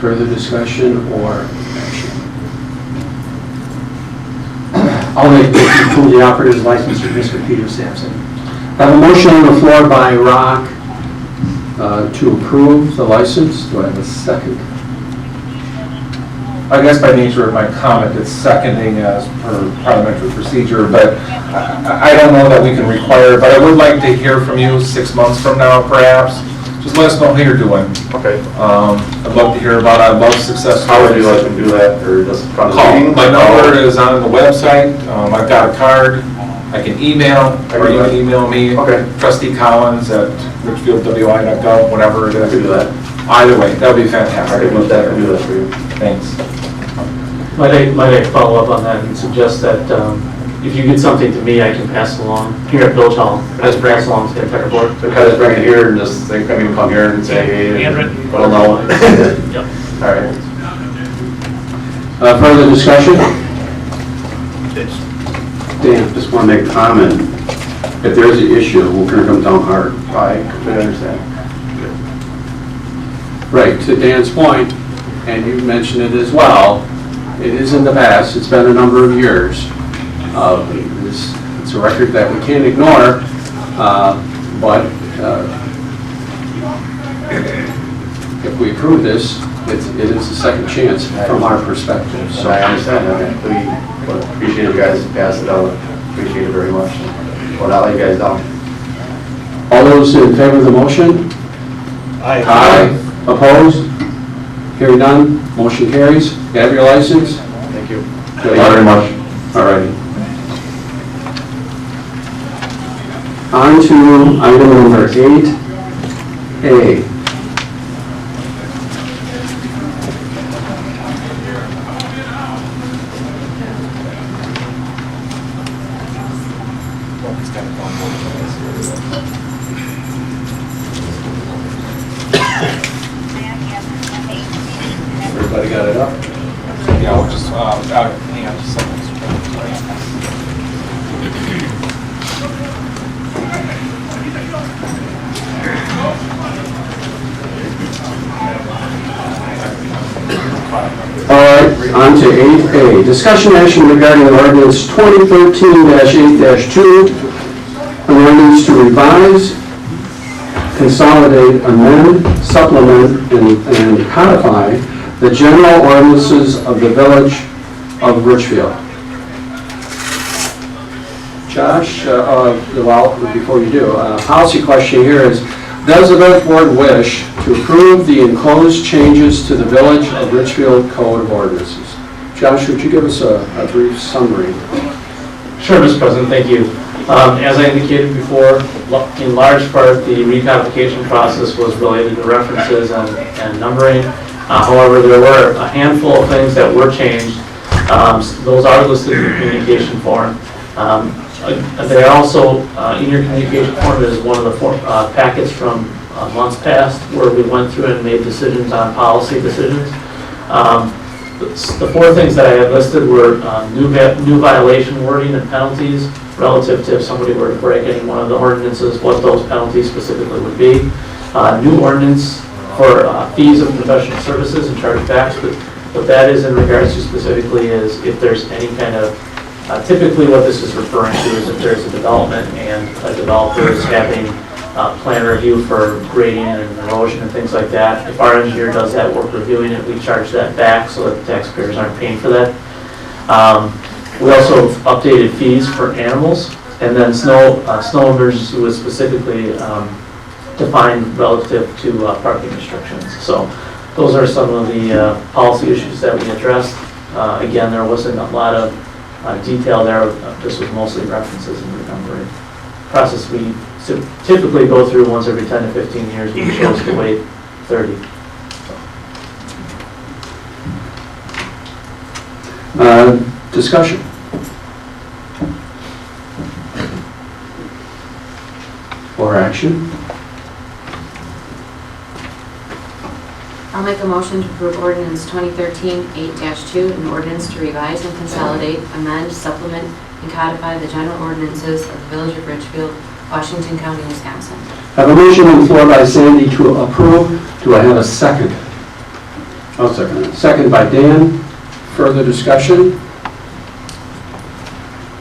Further discussion or action? I'll make the approve the operator's license for Mr. Peter Sampson. I have a motion on the floor by Rock To approve the license, do I have a second? I guess by nature of my comment, it's seconding as per parliamentary procedure, but I don't know that we can require, but I would like to hear from you 6 months from now, perhaps. Just let us know how you're doing. Okay. I'd love to hear about it. I love success How would stories. you like to do that, or just from the Call. meeting? My number is on the website. I've got a card. I can email, or you can email me. Okay. Trustee Collins at richfieldwi.gov, whatever it I is. could do that. Either way, that would be I fantastic. could do that, I could do that for you. Thanks. Might I follow up on that and suggest that if you get something to me, I can pass along here at Village Hall, just pass along to the entire board. So kind of just bring it here and just, they come here and say, hey, Handwritten. well, no. Yep. All right. Further discussion? Dave, just want to make a comment. If there's an issue, we're going to come down hard. I completely understand. Right, to Dan's point, and you mentioned it as well, it is in the past, it's been a number of years. It's a record that we can't ignore, but if we approve this, it is a second chance from our perspective. So So I understand that, we appreciate you guys pass it out. Appreciate it very much. Well, I'll let you guys down. All those in favor of the motion? Aye. Opposed? Hearing none, motion carries. You have your license? Thank you. Thank you very much. All righty. On to item number 8A. Everybody got it up? Yeah, we'll just, hang on just a second. All right, on to 8A. Discussion action regarding ordinance 2013-8-2, an ordinance to revise, consolidate, amend, supplement, and codify the general ordinances of the Village of Richfield. Josh, well, before you do, policy question here is, does the village board wish to approve the enclosed changes to the Village of Richfield Code of Ordinances? Josh, would you give us a brief summary? Sure, Mr. President, thank you. As I indicated before, in large part, the recodification process was related to references and numbering. However, there were a handful of things that were changed. Those are listed in the communication form. They are also, in your communication form, is one of the packets from months past where we went through and made decisions on policy decisions. The four things that I had listed were new violation wording and penalties relative to if somebody were to break any one of the ordinances, what those penalties specifically would be. New ordinance for fees of professional services and chargebacks, but what that is in regards to specifically is if there's any kind of, typically what this is referring to is if there's a development and a developer is having plan review for grading and erosion and things like that. If our engineer does that work reviewing it, we charge that back so that the taxpayers aren't paying for that. We also updated fees for animals, and then snow emergency was specifically defined relative to parking restrictions. So those are some of the policy issues that we addressed. Again, there wasn't a lot of detail there. This was mostly references and renumbering. Process we typically go through once every 10 to 15 years. We chose to wait 30. Discussion. Or action. I'll make a motion to approve ordinance 2013-8-2, an ordinance to revise and consolidate, amend, supplement, and codify the general ordinances of the Village of Richfield, Washington County, Wisconsin. I have a motion on the floor by Sandy to approve. Do I have a second? I'll second it. Second by Dan. Further discussion?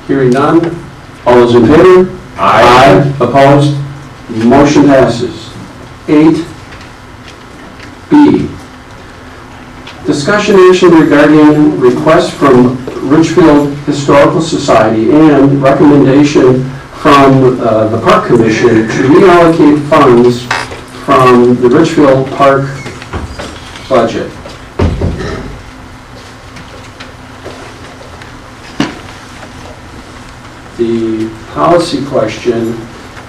Hearing none. All those in favor? Aye. Opposed? Motion passes. 8B. Discussion action regarding request from Richfield Historical Society and recommendation from the Park Commission to reallocate funds from the Richfield Park budget. The policy question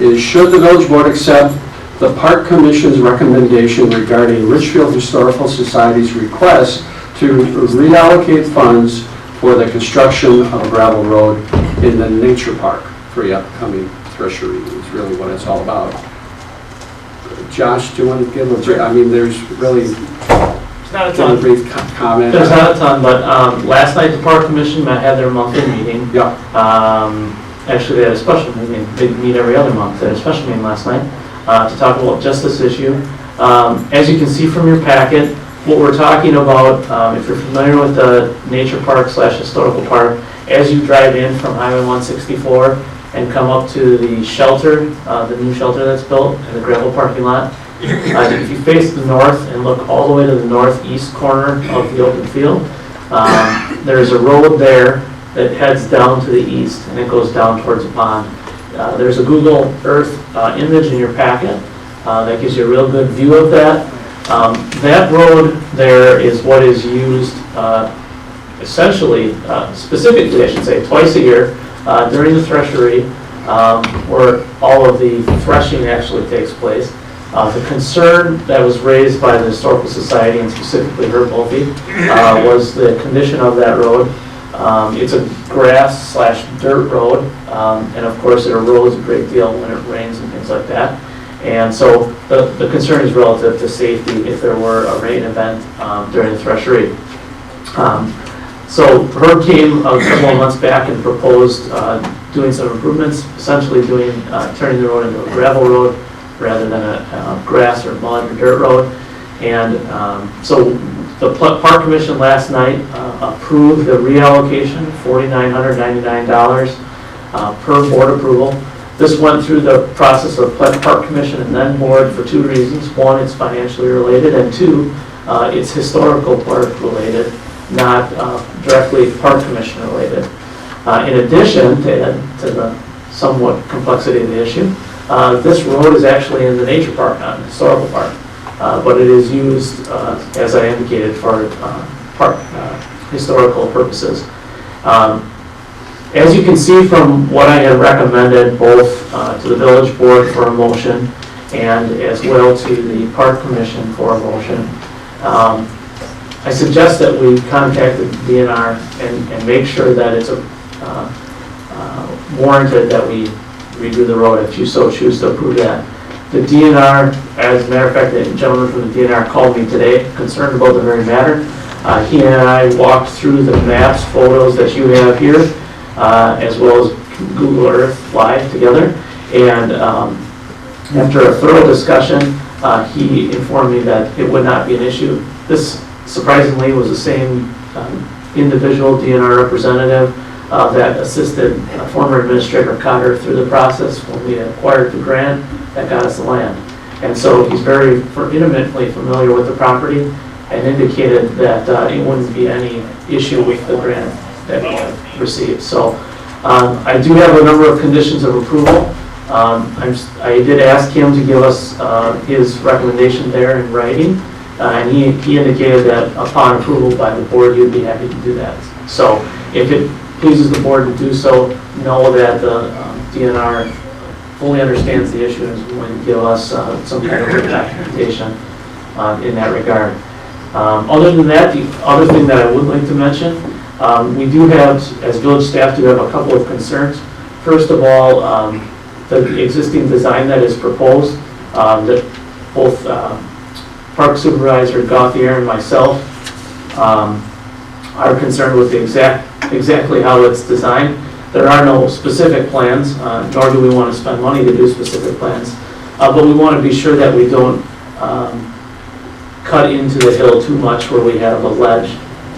is, should the village board accept the Park Commission's recommendation regarding Richfield Historical Society's request to reallocate funds for the construction of a gravel road in the nature park for the upcoming threshery? Is really what it's all about. Josh, do you want to give a brief, I mean, there's really Not a ton. brief comment? There's not a ton, but last night the Park Commission had their monthly meeting. Yeah. Actually, they had a special meeting. They meet every other month. They had a special meeting last night to talk about just this issue. As you can see from your packet, what we're talking about, if you're familiar with the nature park / historical park, as you drive in from Highway 164 and come up to the shelter, the new shelter that's built in the gravel parking lot, if you face the north and look all the way to the northeast corner of the open field, there's a road there that heads down to the east, and it goes down towards the pond. There's a Google Earth image in your packet that gives you a real good view of that. That road there is what is used essentially, specifically, I should say, twice a year during the threshery, where all of the threshing actually takes place. The concern that was raised by the Historical Society, and specifically Herb Wolfe, was the condition of that road. It's a grass/dirt road, and of course it erodes a great deal when it rains and things like that. And so the concern is relative to safety if there were a rain event during the threshery. So Herb came a couple of months back and proposed doing some improvements, essentially turning the road into a gravel road rather than a grass or mud or dirt road. And so the Park Commission last night approved the reallocation, $4,999 per board approval. This went through the process of Park Commission and then board for two reasons. One, it's financially related, and two, it's historical park related, not directly Park Commission related. In addition, to add to the somewhat complexity of the issue, this road is actually in the nature park, not in the historical park. But it is used, as I indicated, for park historical purposes. As you can see from what I have recommended both to the village board for a motion and as well to the Park Commission for a motion, I suggest that we contact the DNR and make sure that it's warranted that we redo the road if you so choose to approve that. The DNR, as a matter of fact, the gentleman from the DNR called me today, concerned about the very matter. He and I walked through the maps, photos that you have here, as well as Google Earth Live together. And after a thorough discussion, he informed me that it would not be an issue. This, surprisingly, was the same individual DNR representative that assisted former Administrator Cotter through the process when we acquired the grant that got us the land. And so he's very intimately familiar with the property and indicated that it wouldn't be any issue with the grant that we have received. So I do have a number of conditions of approval. I did ask him to give us his recommendation there in writing, and he indicated that upon approval by the board, you'd be happy to do that. So if it pleases the board to do so, know that the DNR fully understands the issue and is willing to give us some kind of documentation in that regard. Other than that, the other thing that I would like to mention, we do have, as village staff, do have a couple of concerns. First of all, the existing design that is proposed, that both Park Supervisor Gauthier and myself are concerned with exactly how it's designed. There are no specific plans, nor do we want to spend money to do specific plans, but we want to be sure that we don't cut into the hill too much where we have a ledge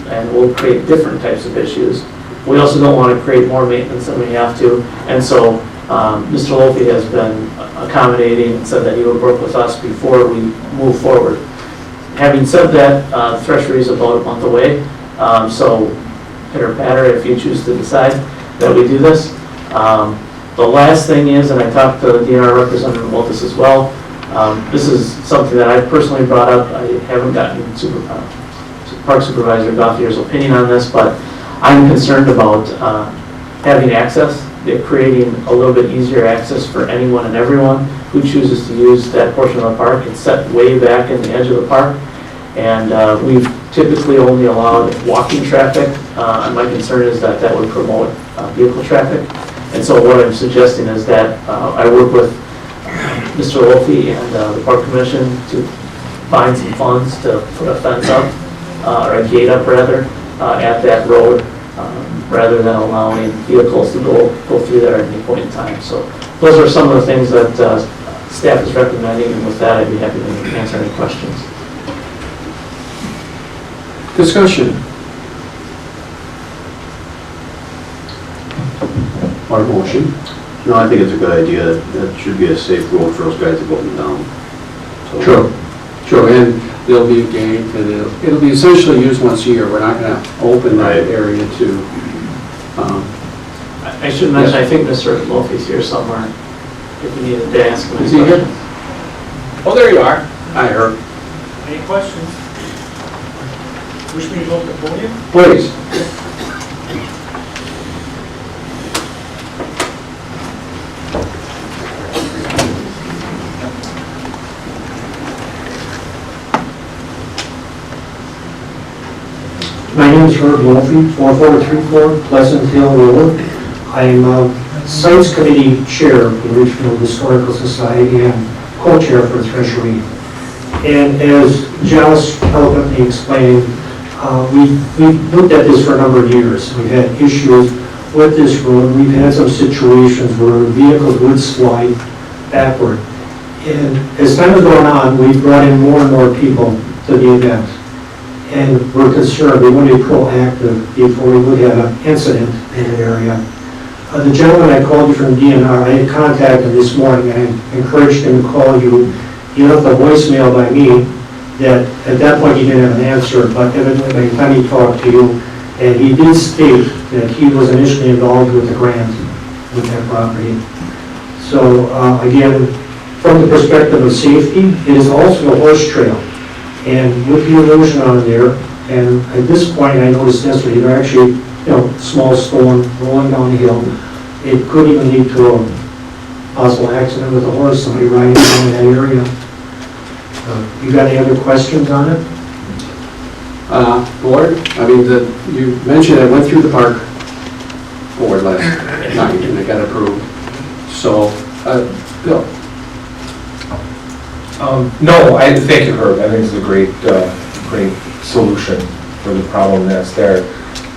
and we'll create different types of issues. We also don't want to create more maintenance than we have to, and so Mr. Wolfe has been accommodating and said that he would work with us before we move forward. Having said that, the threshery is about a month away, so pitter patter if you choose to decide that we do this. The last thing is, and I talked to the DNR representative about this as well, this is something that I personally brought up. I haven't gotten Park Supervisor Gauthier's opinion on this, but I'm concerned about having access, creating a little bit easier access for anyone and everyone who chooses to use that portion of the park. It's set way back in the edge of the park, and we've typically only allowed walking traffic, and my concern is that that would promote vehicle traffic. And so what I'm suggesting is that I work with Mr. Wolfe and the Park Commission to find some funds to put a fence up, or a gate up rather, at that road, rather than allowing vehicles to go through there at any point in time. So those are some of the things that staff is recommending, and with that I'd be happy to answer any questions. Discussion. Our motion. No, I think it's a good idea. That should be a safe road for those guys to go up and down. So- True, and there'll be a gate, and it'll be essentially used once a year. We're not going to open that area to I should mention, I think Mr. Murphy's here somewhere, if you needed to ask him. Is he here? Oh, there you are. Hi, Herb. Any questions? Wish me to go to the podium? Please. My name is Herb Wolfe, 4434 Pleasant Hill Road. I'm Sites Committee Chair of the Richfield Historical Society and co-chair for Treasury. And as Giles eloquently explained, we've looked at this for a number of years. We've had issues with this road. We've had some situations where vehicles would slide backward. And as time has gone on, we've brought in more and more people to the event. And we're concerned, we want to be proactive before we would have an incident in the area. The gentleman I called you from DNR, I had contacted him this morning, I encouraged him to call you. He left a voicemail by me that at that point he didn't have an answer, but evidently by the time he talked to you, and he did state that he was initially involved with the grant with that property. So again, from the perspective of safety, it is also a horse trail. And with the erosion on there, and at this point, I noticed yesterday, they're actually, small stone rolling down the hill. It could even lead to a possible accident with a horse, somebody riding down in that area. You got any other questions on it? Board, I mean, you mentioned I went through the park board last night and it got approved. So, Bill? No, thank you, Herb. I think it's a great solution for the problem that's there.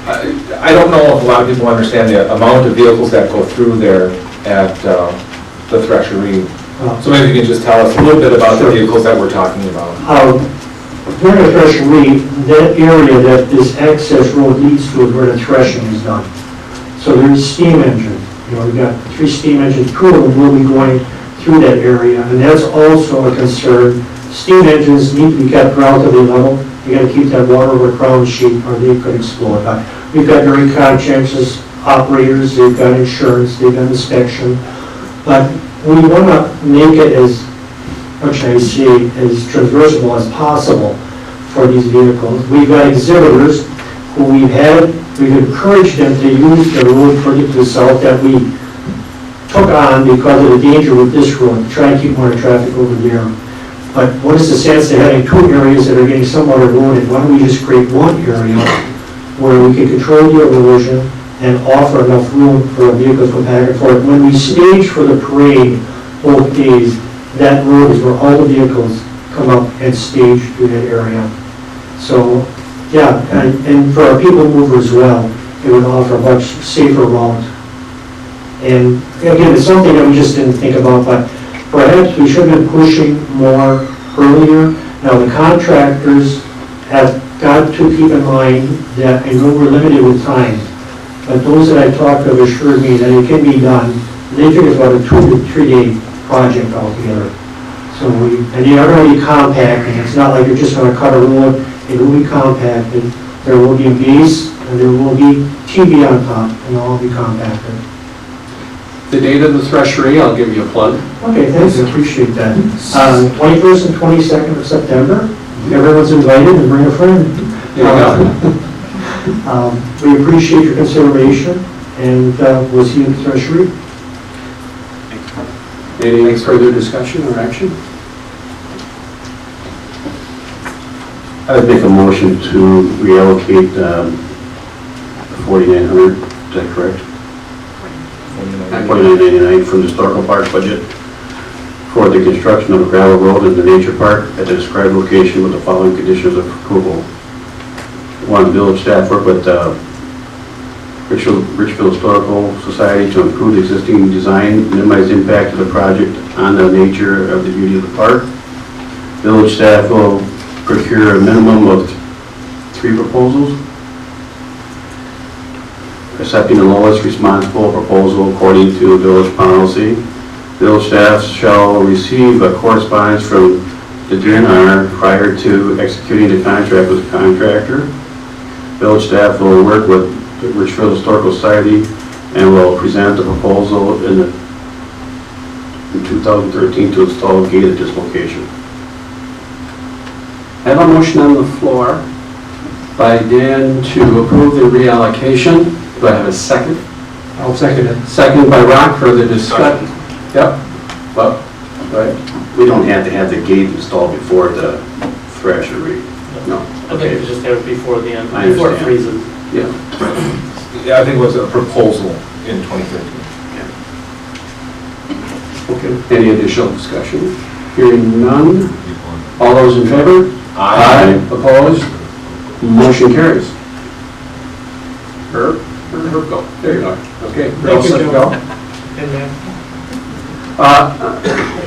I don't know if a lot of people understand the amount of vehicles that go through there at the Threshery. So maybe you can just tell us a little bit about the vehicles that we're talking about. During the Threshery, that area that this access road leads to is where the threshing is done. So there's steam engines. We've got 3 steam engines, 2 of them will be going through that area, and that's also a concern. Steam engines need to be kept relatively level. You got to keep that water over crown sheet or they could explode. But we've got very conscientious operators, they've got insurance, they've got inspection. But we want to make it as, what should I say, as traversable as possible for these vehicles. We've got exhibitors who we've encouraged them to use the road further to the south that we took on because of the danger with this road, try and keep more traffic over there. But what is the sense of having 2 areas that are getting somewhat eroded? Why don't we just create one area where we can control the erosion and offer enough room for vehicles to go back and forth? When we stage for the parade both days, that road is where all the vehicles come up and stage through that area. So, yeah, and for our people mover as well, it would offer a much safer route. And again, it's something that we just didn't think about, but perhaps we should have been pushing more earlier. Now, the contractors have got to keep in mind that, I know we're limited with time, but those that I talked to have assured me that it can be done. They think it's about a 2 to 3 day project altogether. So and they are going to be compacting. It's not like you're just going to cut a road. It will be compacted. There will be a base and there will be TV on top, and they'll all be compacted. The date of the Threshery, I'll give you a plug. Okay, thanks, I appreciate that. 21st and 22nd of September, everyone's invited and bring a friend. We appreciate your consideration, and we'll see you at the Threshery. Any further discussion or action? I would make a motion to reallocate 4,900, is that correct? 49.99 from the historical park budget for the construction of a gravel road in the nature park at the described location with the following conditions of approval. 1, village staff work with Richfield Historical Society to improve the existing design, minimize impact of the project on the nature of the beauty of the park. Village staff will procure a minimum of 3 proposals, accepting the lowest responsible proposal according to village policy. Village staff shall receive a correspondence from the DNR prior to executing the contract with the contractor. Village staff will work with the Richfield Historical Society, and will present the proposal in 2013 to install a gate at this location. I have a motion on the floor by Dan to approve the reallocation. Do I have a second? I'll second it. Second by Rock for the discussion. Yep. Well, right. We don't have to have the gate installed before the thrashery. No. I think we just have it before the end, I before it understand. freezes. Yeah. Yeah, I think it was a proposal in 2013. Okay. Any additional discussion? Hearing none. All those in favor? Aye. Opposed? Motion carries. Herb? Herb, go. There you are. Okay. We're all set to go.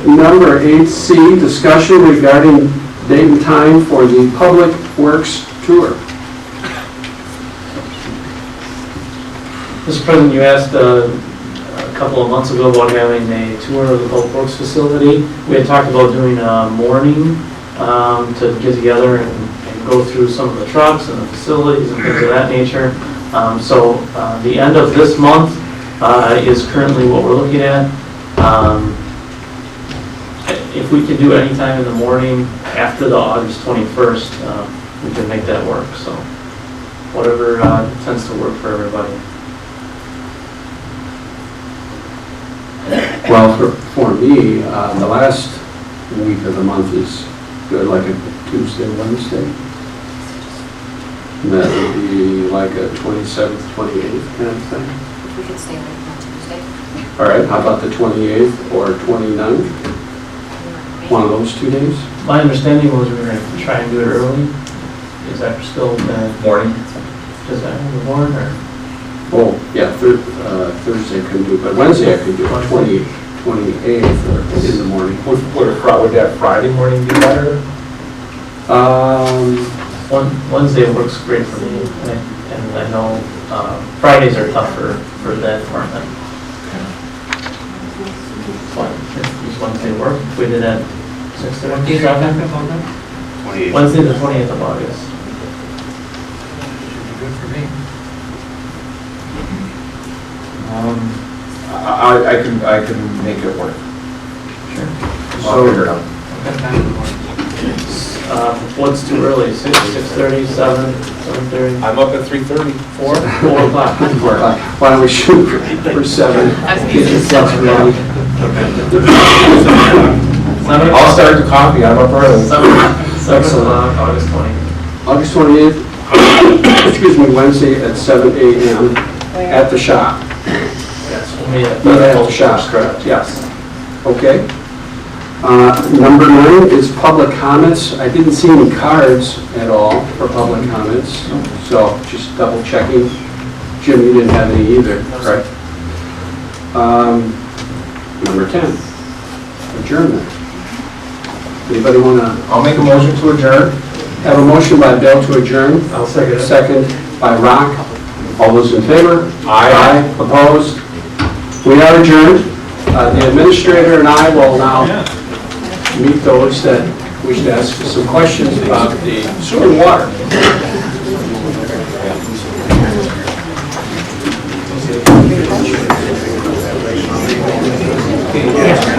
Number 8C, discussion regarding date and time for the Public Works Tour. Mr. President, you asked a couple of months ago about having a tour of the Public Works facility. We had talked about doing a morning to get together and go through some of the trucks and the facilities and things of that nature. So the end of this month is currently what we're looking at. If we can do it anytime in the morning after the August 21st, we can make that work. So whatever tends to work for everybody. Well, for me, the last week of the month is good, like a Tuesday, Wednesday. And that would be like a 27th, 28th kind of thing. We could stay away from Tuesday. All right, how about the 28th or 29th? One of those 2 days? My understanding was we were going to try and do it early. Is that still the Morning. Does that have the morning or? Oh, yeah, Thursday I couldn't do, but Wednesday I could do, 28th or in the morning. Would that Friday morning be better? Wednesday works great for me, and I know Fridays are tough for that department. Does Wednesday work? If we did that 6:30? Wednesday the 20th of August. Good for me. I can make it work. Sure. I'll figure it out. What's too early? 6:30, 7:30? I'm up at 3:30, 4? 4 o'clock. 4 o'clock. Why don't we shoot for 7? Get yourself ready. I'll start the coffee, I'm up early. 7 o'clock, August 20th. August 28th, excuse me, Wednesday at 7 a.m. at the shop. Yes, we'll meet at Meet at the the shop, correct? Yes. Okay. Number 9 is public comments. I didn't see any cards at all for public comments, so just double checking. Jim, you didn't have any either, correct? Number 10, adjournment. Anybody want to I'll make a motion to adjourn. have a motion by Bill to adjourn? I'll second it. Second by Rock. All those in favor? Aye. Opposed? We are adjourned. The administrator and I will now meet those that wish to ask some questions about the sewer and water. Yes.